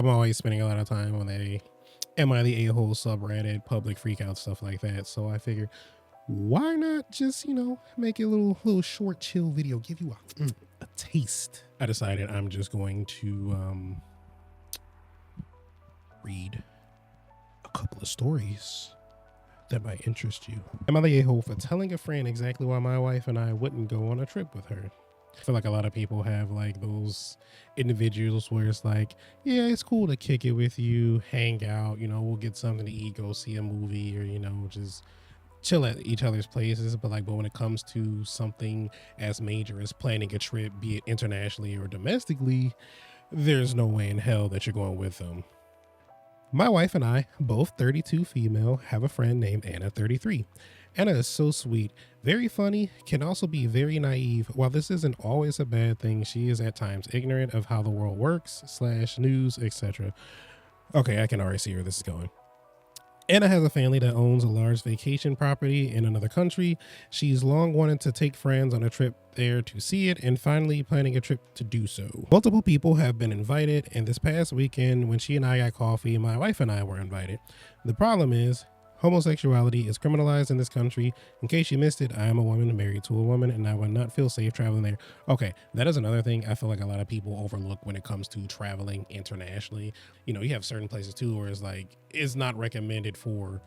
I'm always spending a lot of time on the Am I the A-hole subreddit, public freakout, stuff like that. So I figured, why not just, make a little short chill video, give you a taste. I decided I'm just going to read a couple of stories that might interest you. Am I the a-hole for telling a friend exactly why my wife and I wouldn't go on a trip with her? I feel like a lot of people have like those individuals where it's like, yeah, it's cool to kick it with you, hang out, we'll get something to eat, go see a movie, or, just chill at each other's places. But when it comes to something as major as planning a trip, be it internationally or domestically, there's no way in hell that you're going with them. My wife and I, both 32 female, have a friend named Anna, 33. Anna is so sweet, very funny, can also be very naive. While this isn't always a bad thing, she is at times ignorant of how the world works, /news, etc. Okay, I can already see where this is going. Anna has a family that owns a large vacation property in another country. She's long wanted to take friends on a trip there to see it and finally planning a trip to do so. Multiple people have been invited, and this past weekend when she and I got coffee, my wife and I were invited. The problem is, homosexuality is criminalized in this country. In case you missed it, I am a woman married to a woman, and I would not feel safe traveling there. Okay, that is another thing I feel like a lot of people overlook when it comes to traveling internationally. You have certain places too where it's like, it's not recommended for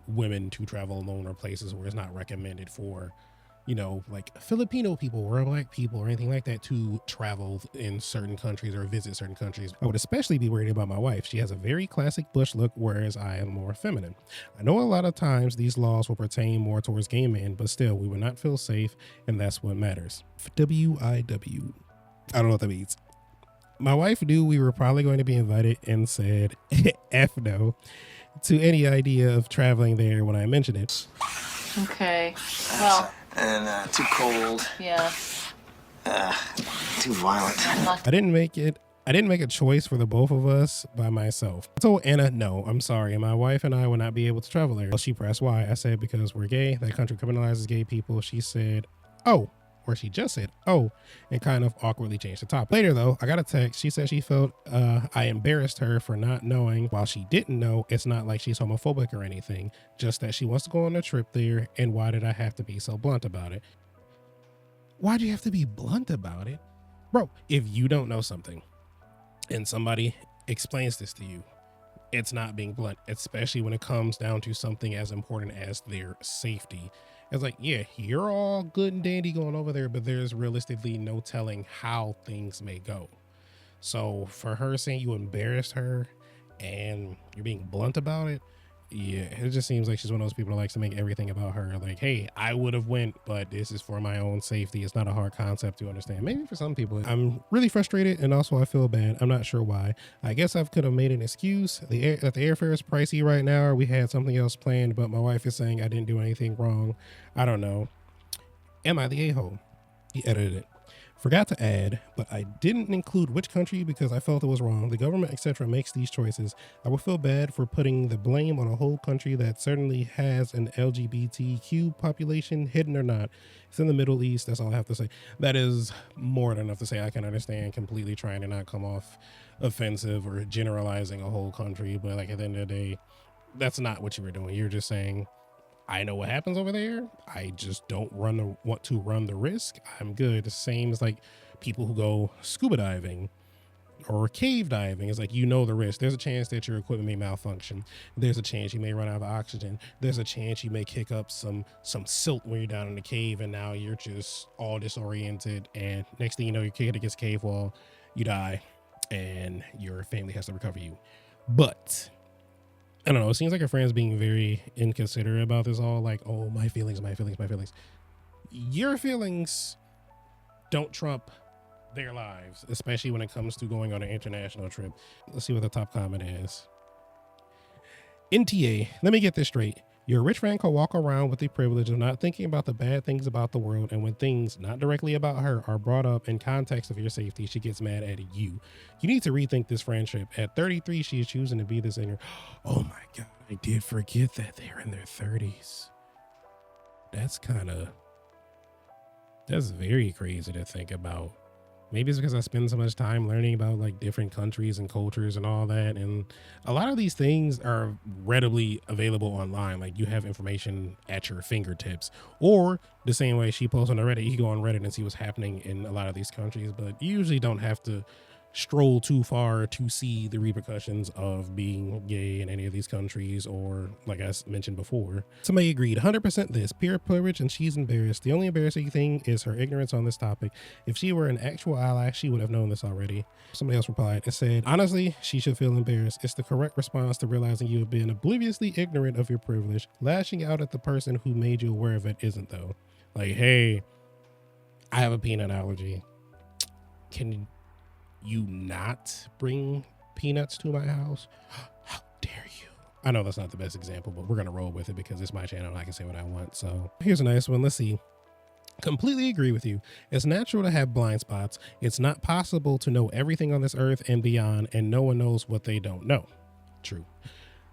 women to travel alone, or places where it's not recommended for like Filipino people or Black people or anything like that to travel in certain countries or visit certain countries. I would especially be worried about my wife. She has a very classic bush look, whereas I am more feminine. I know a lot of times these laws will pertain more towards gay men, but still, we would not feel safe, and that's what matters. WIW. I don't know what that means. My wife knew we were probably going to be invited and said F no to any idea of traveling there when I mentioned it. Okay, well. And too cold. Yeah. Too violent. I didn't make a choice for the both of us by myself. I told Anna, no, I'm sorry. My wife and I will not be able to travel there. Well, she pressed why. I said, because we're gay. That country criminalizes gay people. She said, oh, or she just said, oh, and kind of awkwardly changed the topic. Later though, I got a text. She said she felt I embarrassed her for not knowing. While she didn't know, it's not like she's homophobic or anything, just that she wants to go on a trip there. And why did I have to be so blunt about it? Why do you have to be blunt about it? Bro, if you don't know something and somebody explains this to you, it's not being blunt, especially when it comes down to something as important as their safety. It's like, yeah, you're all good and dandy going over there, but there's realistically no telling how things may go. So for her saying you embarrassed her and you're being blunt about it, yeah, it just seems like she's one of those people that likes to make everything about her. Like, hey, I would have went, but this is for my own safety. It's not a hard concept to understand. Maybe for some people. I'm really frustrated, and also I feel bad. I'm not sure why. I guess I could have made an excuse. The airfare is pricey right now, or we had something else planned, but my wife is saying I didn't do anything wrong. I don't know. Am I the a-hole? He edited it. Forgot to add, but I didn't include which country because I felt it was wrong. The government, etc., makes these choices. I would feel bad for putting the blame on a whole country that certainly has an LGBTQ population, hidden or not. It's in the Middle East. That's all I have to say. That is more than enough to say I can understand completely trying to not come off offensive or generalizing a whole country. But like at the end of the day, that's not what you were doing. You're just saying, I know what happens over there. I just don't want to run the risk. I'm good. The same as like people who go scuba diving or cave diving. It's like, the risk. There's a chance that your equipment may malfunction. There's a chance you may run out of oxygen. There's a chance you may kick up some silt when you're down in the cave, and now you're just all disoriented. And next thing you know, you're kicking against a cave wall, you die, and your family has to recover you. But I don't know. It seems like her friend's being very inconsiderate about this all. Like, oh, my feelings. Your feelings don't trump their lives, especially when it comes to going on an international trip. Let's see what the top comment is. NTA, let me get this straight. Your rich friend can walk around with the privilege of not thinking about the bad things about the world, and when things not directly about her are brought up in context of your safety, she gets mad at you. You need to rethink this friendship. At 33, she is choosing to be this in her. Oh my God, I did forget that they're in their 30s. That's very crazy to think about. Maybe it's because I spend so much time learning about like different countries and cultures and all that. And a lot of these things are readily available online. Like you have information at your fingertips, or the same way she posts on the Reddit, you can go on Reddit and see what's happening in a lot of these countries, but you usually don't have to stroll too far to see the repercussions of being gay in any of these countries, or like I mentioned before. Somebody agreed 100% this peer privilege, and she's embarrassed. The only embarrassing thing is her ignorance on this topic. If she were an actual ally, she would have known this already. Somebody else replied and said, honestly, she should feel embarrassed. It's the correct response to realizing you have been obliviously ignorant of your privilege. Lashing out at the person who made you aware of it isn't, though. Like, hey, I have a peanut allergy. Can you not bring peanuts to my house? How dare you? I know that's not the best example, but we're gonna roll with it because it's my channel and I can say what I want. So here's a nice one. Let's see. Completely agree with you. It's natural to have blind spots. It's not possible to know everything on this earth and beyond, and no one knows what they don't know. True.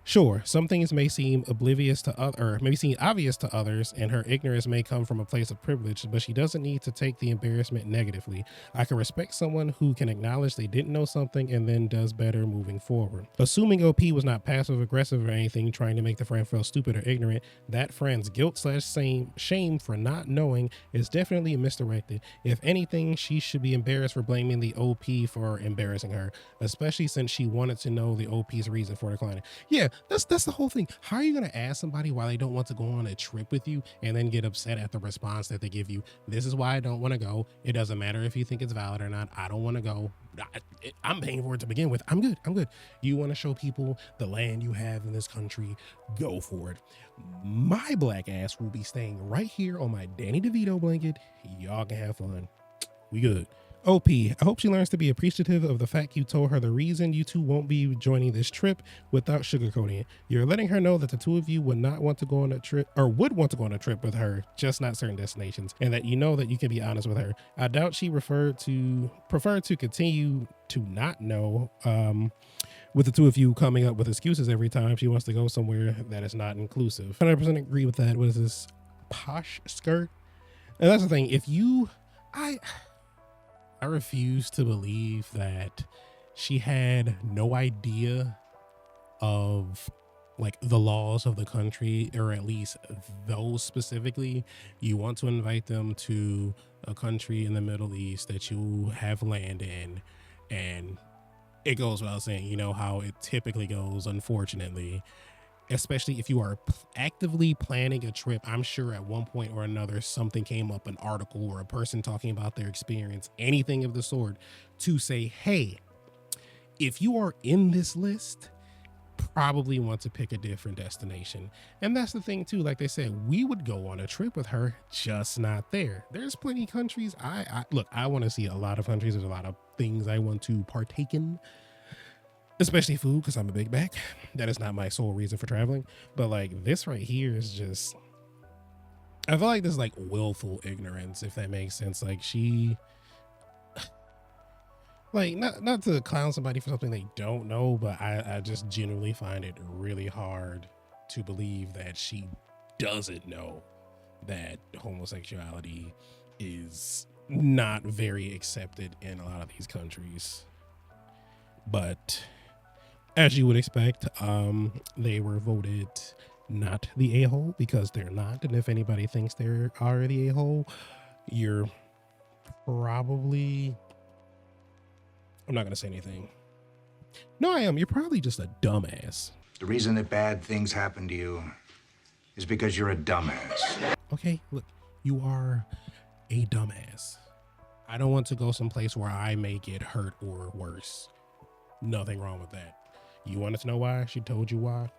Sure, some things may seem oblivious to or maybe seem obvious to others, and her ignorance may come from a place of privilege, but she doesn't need to take the embarrassment negatively. I can respect someone who can acknowledge they didn't know something and then does better moving forward. Assuming OP was not passive aggressive or anything, trying to make the friend feel stupid or ignorant, that friend's guilt/shame for not knowing is definitely misdirected. If anything, she should be embarrassed for blaming the OP for embarrassing her, especially since she wanted to know the OP's reason for declining. Yeah, that's the whole thing. How are you going to ask somebody why they don't want to go on a trip with you and then get upset at the response that they give you? This is why I don't want to go. It doesn't matter if you think it's valid or not. I don't want to go. I'm paying for it to begin with. I'm good. You want to show people the land you have in this country? Go for it. My black ass will be staying right here on my Danny DeVito blanket. Y'all can have fun. We good. OP, I hope she learns to be appreciative of the fact you told her the reason you two won't be joining this trip without sugarcoating it. You're letting her know that the two of you would not want to go on a trip, or would want to go on a trip with her, just not certain destinations, and that you know that you can be honest with her. I doubt she prefer to continue to not know, with the two of you coming up with excuses every time she wants to go somewhere that is not inclusive. 100% agree with that. What is this? Posh skirt? And that's the thing. If you, I refuse to believe that she had no idea of like the laws of the country, or at least those specifically. You want to invite them to a country in the Middle East that you have land in, and it goes without saying, you know how it typically goes, unfortunately. Especially if you are actively planning a trip, I'm sure at one point or another something came up, an article or a person talking about their experience, anything of the sort, to say, hey, if you are in this list, probably want to pick a different destination. And that's the thing too, like they said, we would go on a trip with her, just not there. There's plenty of countries. Look, I want to see a lot of countries. There's a lot of things I want to partake in, especially food, because I'm a big back. That is not my sole reason for traveling. But like this right here is just, I feel like this is like willful ignorance, if that makes sense. Like she, like not to clown somebody for something they don't know, but I just genuinely find it really hard to believe that she doesn't know that homosexuality is not very accepted in a lot of these countries. But as you would expect, they were voted not the a-hole because they're not. And if anybody thinks they are the a-hole, you're probably, I'm not going to say anything. No, I am. You're probably just a dumbass. The reason that bad things happen to you is because you're a dumbass. Okay, look, you are a dumbass. I don't want to go someplace where I may get hurt or worse. Nothing wrong with that. You wanted to know why? She told you why.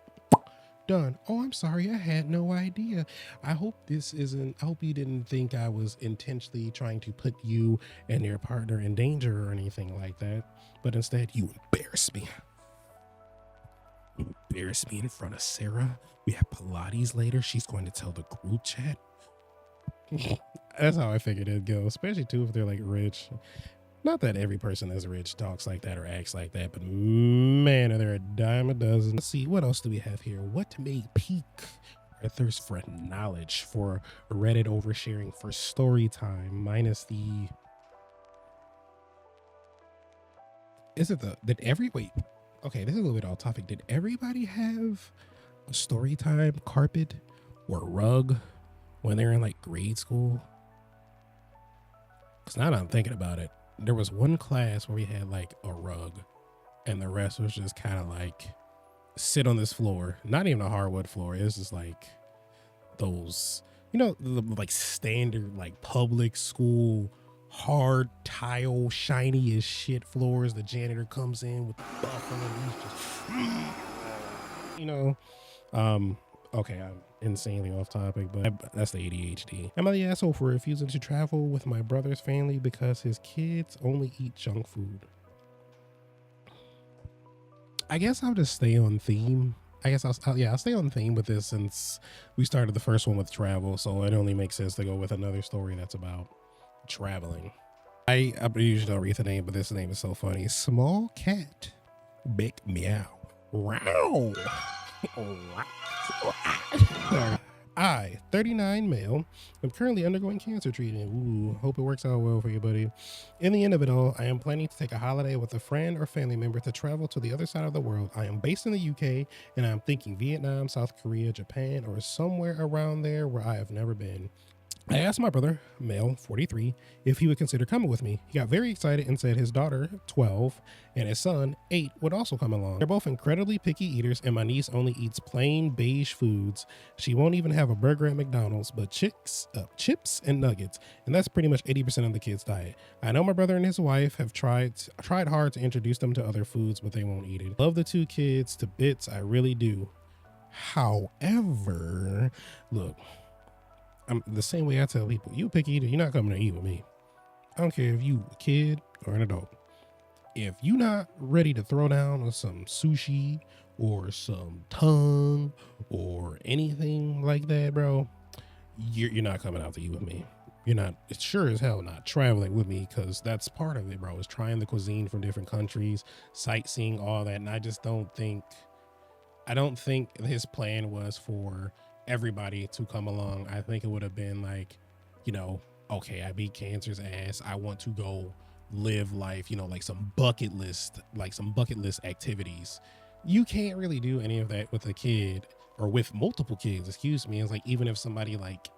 Done. Oh, I'm sorry. I had no idea. I hope I hope you didn't think I was intentionally trying to put you and your partner in danger or anything like that. But instead, you embarrassed me. You embarrassed me in front of Sarah. We have Pilates later. She's going to tell the group chat. That's how I figured it'd go, especially too if they're like rich. Not that every person that's rich talks like that or acts like that, but man, are there a dime a dozen. Let's see, what else do we have here? What may pique our thirst for knowledge for Reddit oversharing for story time, minus the Is it wait, okay, this is a little bit off topic. Did everybody have a story time carpet or rug when they're in like grade school? Because now that I'm thinking about it, there was one class where we had like a rug and the rest was just kind of like sit on this floor, not even a hardwood floor. It was just like those, you know, the like standard like public school hard tile shiny as shit floors. The janitor comes in with the buff and he's just, you know, okay, I'm insanely off topic, but that's the ADHD. Am I the asshole for refusing to travel with my brother's family because his kids only eat junk food? I guess I'll just stay on theme. I guess I'll stay on theme with this since we started the first one with travel, so it only makes sense to go with another story that's about traveling. I usually don't read the name, but this name is so funny. Small cat, big meow. Wow. I, 39 male, am currently undergoing cancer treatment. Ooh, hope it works out well for you, buddy. In the end of it all, I am planning to take a holiday with a friend or family member to travel to the other side of the world. I am based in the UK, and I'm thinking Vietnam, South Korea, Japan, or somewhere around there where I have never been. I asked my brother, male, 43, if he would consider coming with me. He got very excited and said his daughter, 12, and his son, 8, would also come along. They're both incredibly picky eaters, and my niece only eats plain beige foods. She won't even have a burger at McDonald's, but chips and nuggets, and that's pretty much 80% of the kids' diet. I know my brother and his wife have tried hard to introduce them to other foods, but they won't eat it. Love the two kids to bits, I really do. However, look, I'm the same way I tell people, you a picky eater, you're not coming to eat with me. I don't care if you a kid or an adult. If you're not ready to throw down on some sushi or some tongue or anything like that, bro, you're not coming out to eat with me. You're not, it's sure as hell not traveling with me, because that's part of it, bro, is trying the cuisine from different countries, sightseeing, all that. And I don't think his plan was for everybody to come along. I think it would have been like, you know, okay, I beat cancer's ass, I want to go live life, you know, like some bucket list activities. You can't really do any of that with a kid or with multiple kids, excuse me. It's like, even if somebody like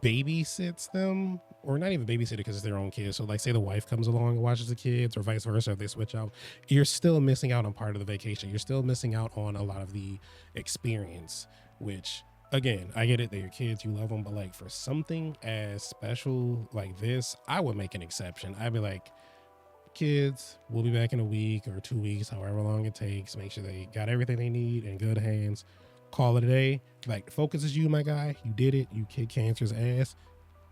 babysits them, or not even babysit it because it's their own kids, so like say the wife comes along and watches the kids, or vice versa, if they switch out, you're still missing out on part of the vacation. You're still missing out on a lot of the experience, which, again, I get it, they're your kids, you love them, but like for something as special like this, I would make an exception. I'd be like, kids, we'll be back in a week or 2 weeks, however long it takes. Make sure they got everything they need in good hands. Call it a day. Like, focus is you, my guy. You did it. You kicked cancer's ass.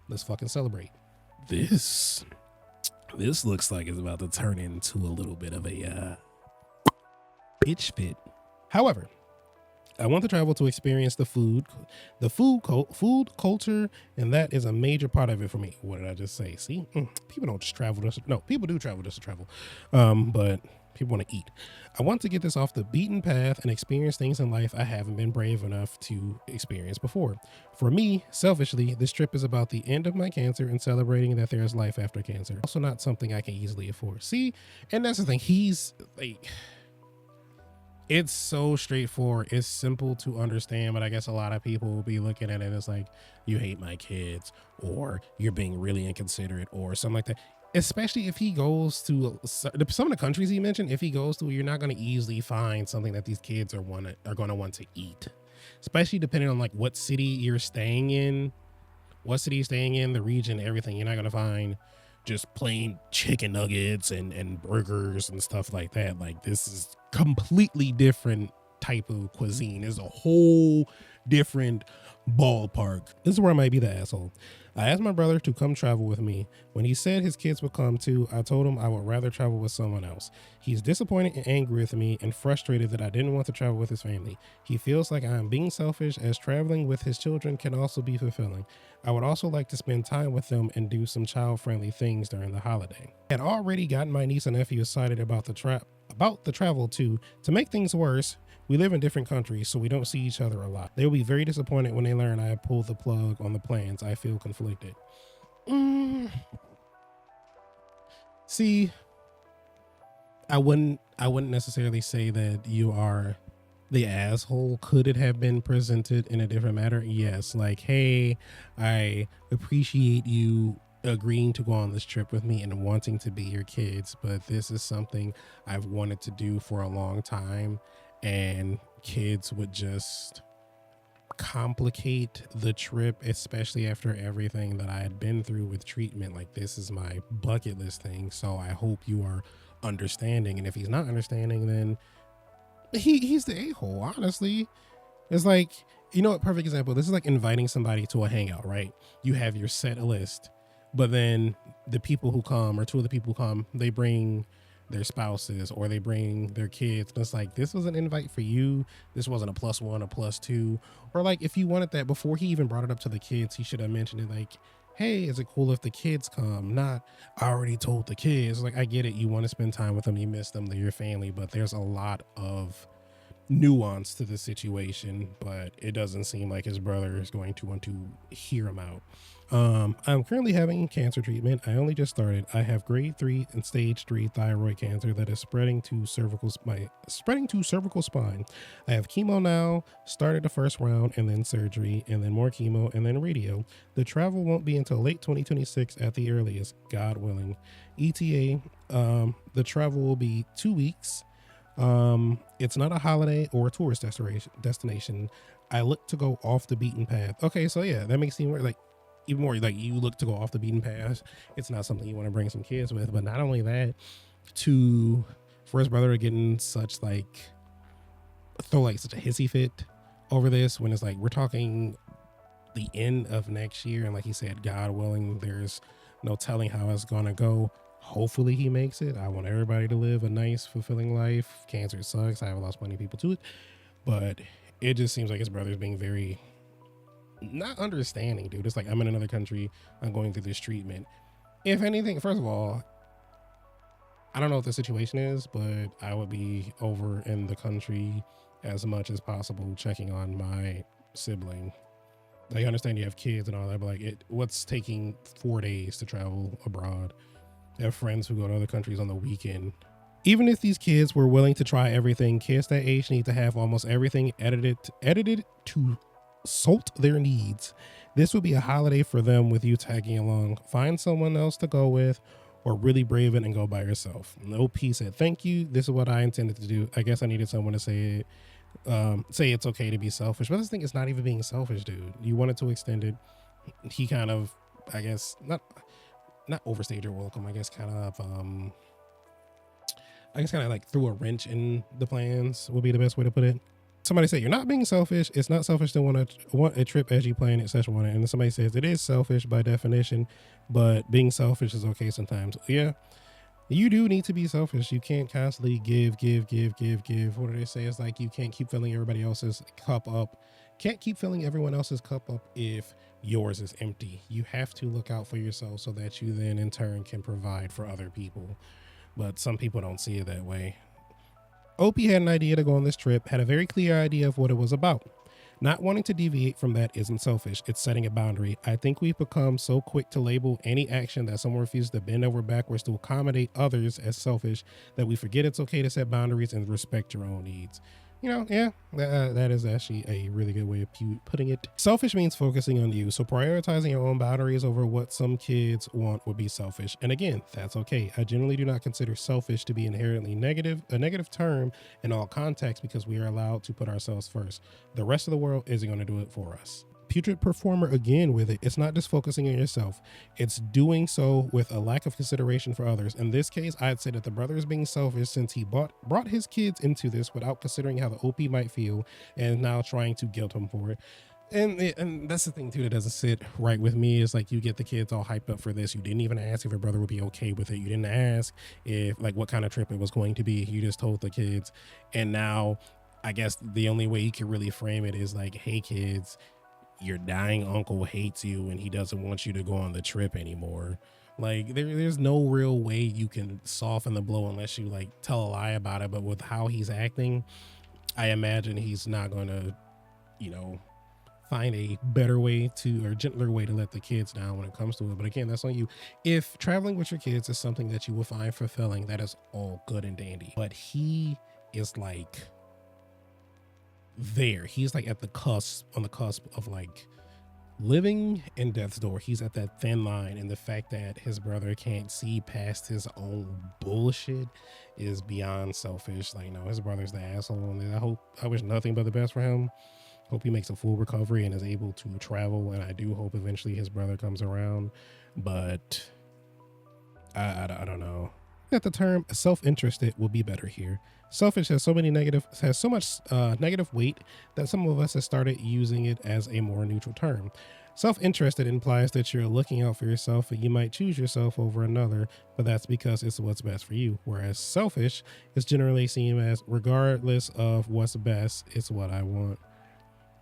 Let's fucking celebrate. This looks like it's about to turn into a little bit of a bitch fit. However, I want to travel to experience the food culture, and that is a major part of it for me. What did I just say? See, people don't just travel just, no, people do travel just to travel, but people want to eat. I want to get this off the beaten path and experience things in life I haven't been brave enough to experience before. For me, selfishly, this trip is about the end of my cancer and celebrating that there is life after cancer. Also not something I can easily afford. See, and that's the thing. He's like, it's so straightforward. It's simple to understand, but I guess a lot of people will be looking at it as like, you hate my kids, or you're being really inconsiderate, or something like that. Especially if he goes to some of the countries he mentioned, if he goes to, you're not going to easily find something that these kids are going to want to eat, especially depending on like what city you're staying in, the region, everything. You're not going to find just plain chicken nuggets and burgers and stuff like that. Like, this is completely different type of cuisine. It's a whole different ballpark. This is where I might be the asshole. I asked my brother to come travel with me. When he said his kids would come too, I told him I would rather travel with someone else. He's disappointed and angry with me and frustrated that I didn't want to travel with his family. He feels like I am being selfish, as traveling with his children can also be fulfilling. I would also like to spend time with them and do some child-friendly things during the holiday. I had already gotten my niece and nephew excited about the travel too. To make things worse, we live in different countries, so we don't see each other a lot. They will be very disappointed when they learn I have pulled the plug on the plans. I feel conflicted. See, I wouldn't necessarily say that you are the asshole. Could it have been presented in a different manner? Yes. Like, hey, I appreciate you agreeing to go on this trip with me and wanting to be your kids, but this is something I've wanted to do for a long time, and kids would just complicate the trip, especially after everything that I had been through with treatment. Like, this is my bucket list thing, so I hope you are understanding. And if he's not understanding, then he's the a-hole, honestly. It's like, you know, a perfect example, this is like inviting somebody to a hangout, right? You have your set list, but then the people who come, or two of the people who come, they bring their spouses or they bring their kids, and it's like, this was an invite for you. This wasn't a +1, a +2. Or like, if you wanted that, before he even brought it up to the kids, he should have mentioned it, like, hey, is it cool if the kids come? Not, I already told the kids. Like, I get it, you want to spend time with them, you miss them, they're your family, but there's a lot of nuance to the situation. But it doesn't seem like his brother is going to want to hear him out. I'm currently having cancer treatment. I only just started. I have grade 3 and stage 3 thyroid cancer that is spreading to cervical spine. I have chemo now, started the first round, and then surgery, and then more chemo, and then radio. The travel won't be until late 2026 at the earliest, God willing. ETA, the travel will be 2 weeks. It's not a holiday or a tourist destination. I look to go off the beaten path. Okay, so yeah, that makes it seem like even more like you look to go off the beaten path. It's not something you want to bring some kids with. But not only that, for his brother to get in such like throw like such a hissy fit over this, when it's like we're talking the end of next year, and like he said, God willing, there's no telling how it's gonna go. Hopefully he makes it. I want everybody to live a nice, fulfilling life. Cancer sucks. I have lost plenty of people to it, but it just seems like his brother's being very not understanding, dude. It's like, I'm in another country, I'm going through this treatment. If anything, first of all, I don't know what the situation is, but I would be over in the country as much as possible checking on my sibling. I understand you have kids and all that, but like, what's taking 4 days to travel abroad? I have friends who go to other countries on the weekend. Even if these kids were willing to try everything, kids that age need to have almost everything edited to suit their needs. This would be a holiday for them with you tagging along. Find someone else to go with, or really brave it and go by yourself. OP said, thank you. This is what I intended to do. I guess I needed someone to say it. Say it's okay to be selfish. But this thing is not even being selfish, dude. You wanted to extend it. He kind of, I guess, not overstayed your welcome. I guess kind of like threw a wrench in the plans would be the best way to put it. Somebody said, you're not being selfish. It's not selfish to want a trip as you plan it, such one. And then somebody says it is selfish by definition, but being selfish is okay sometimes. Yeah, you do need to be selfish. You can't constantly give. What do they say? It's like you can't keep filling everybody else's cup up. Can't keep filling everyone else's cup up if yours is empty. You have to look out for yourself so that you then in turn can provide for other people. But some people don't see it that way. OP had an idea to go on this trip, had a very clear idea of what it was about. Not wanting to deviate from that isn't selfish, it's setting a boundary. I think we've become so quick to label any action that someone refuses to bend over backwards to accommodate others as selfish that we forget it's okay to set boundaries and respect your own needs. You know, yeah, that is actually a really good way of putting it. Selfish means focusing on you. So prioritizing your own boundaries over what some kids want would be selfish. And again, that's okay. I generally do not consider selfish to be inherently a negative term in all contexts, because we are allowed to put ourselves first. The rest of the world isn't going to do it for us. Putrid performer again with it. It's not just focusing on yourself. It's doing so with a lack of consideration for others. In this case, I'd say that the brother is being selfish since he brought his kids into this without considering how the OP might feel and now trying to guilt him for it. And that's the thing too that doesn't sit right with me, is like, you get the kids all hyped up for this. You didn't even ask if your brother would be okay with it. You didn't ask if like what kind of trip it was going to be. You just told the kids. And now I guess the only way you can really frame it is like, hey kids, your dying uncle hates you and he doesn't want you to go on the trip anymore. Like there's no real way you can soften the blow unless you like tell a lie about it. But with how he's acting, I imagine he's not going to, find a better way to, or gentler way to let the kids down when it comes to it. But again, that's on you. If traveling with your kids is something that you will find fulfilling, that is all good and dandy. But he is like there. He's like at the cusp, on the cusp of like living in death's door. He's at that thin line, and the fact that his brother can't see past his own bullshit is beyond selfish. Like, no, his brother's the asshole, and I wish nothing but the best for him. Hope he makes a full recovery and is able to travel, and I do hope eventually his brother comes around. But I don't know. That the term self-interested will be better here. Selfish has so much negative weight that some of us have started using it as a more neutral term. Self-interested implies that you're looking out for yourself and you might choose yourself over another, but that's because it's what's best for you. Whereas selfish is generally seen as, regardless of what's best, it's what I want.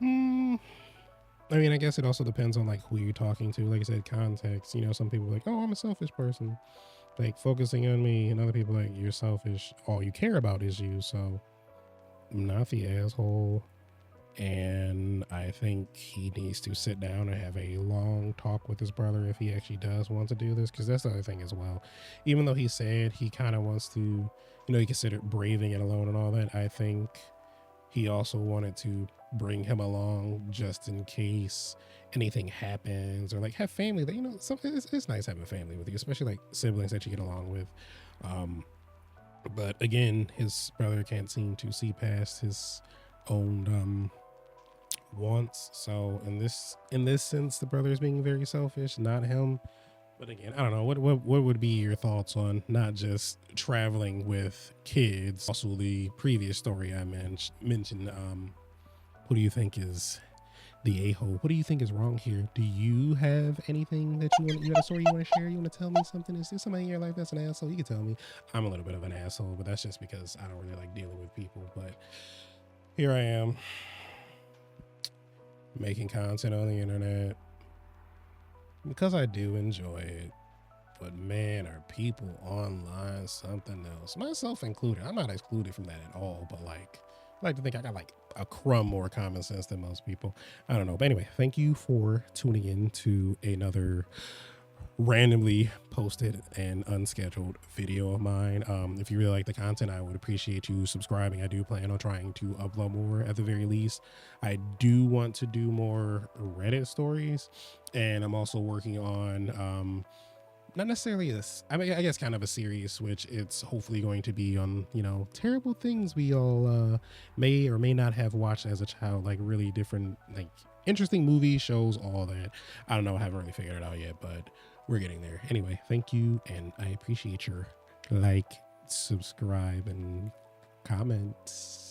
I mean, I guess it also depends on like who you're talking to. Like I said, context. You know, some people are like, oh, I'm a selfish person, like focusing on me, and other people are like, you're selfish. All you care about is you. So I'm not the asshole. And I think he needs to sit down and have a long talk with his brother if he actually does want to do this, because that's the other thing as well. Even though he said he kind of wants to, you know, he considered braving it alone and all that, I think he also wanted to bring him along just in case anything happens, or like have family that, you know, it's nice having family with you, especially like siblings that you get along with. But again, his brother can't seem to see past his own wants. So in this sense, the brother is being very selfish, not him. But again, I don't know, what would be your thoughts on not just traveling with kids, also the previous story I mentioned. Who do you think is the a-hole? What do you think is wrong here? Do you have anything that you have a story you want to share? You want to tell me something? Is there somebody in your life that's an asshole? You can tell me. I'm a little bit of an asshole, but that's just because I don't really like dealing with people. But here I am, making content on the internet because I do enjoy it. But man, are people online something else, myself included. I'm not excluded from that at all, but like, I like to think I got like a crumb more common sense than most people. I don't know. But anyway, thank you for tuning in to another randomly posted and unscheduled video of mine. If you really like the content, I would appreciate you subscribing. I do plan on trying to upload more at the very least. I do want to do more Reddit stories, and I'm also working on not necessarily this, I mean, I guess kind of a series, which it's hopefully going to be on, you know, terrible things we all may or may not have watched as a child, like really different, like interesting movies, shows, all that. I don't know, I haven't really figured it out yet, but we're getting there. Anyway, thank you, and I appreciate your like, subscribe, and comments.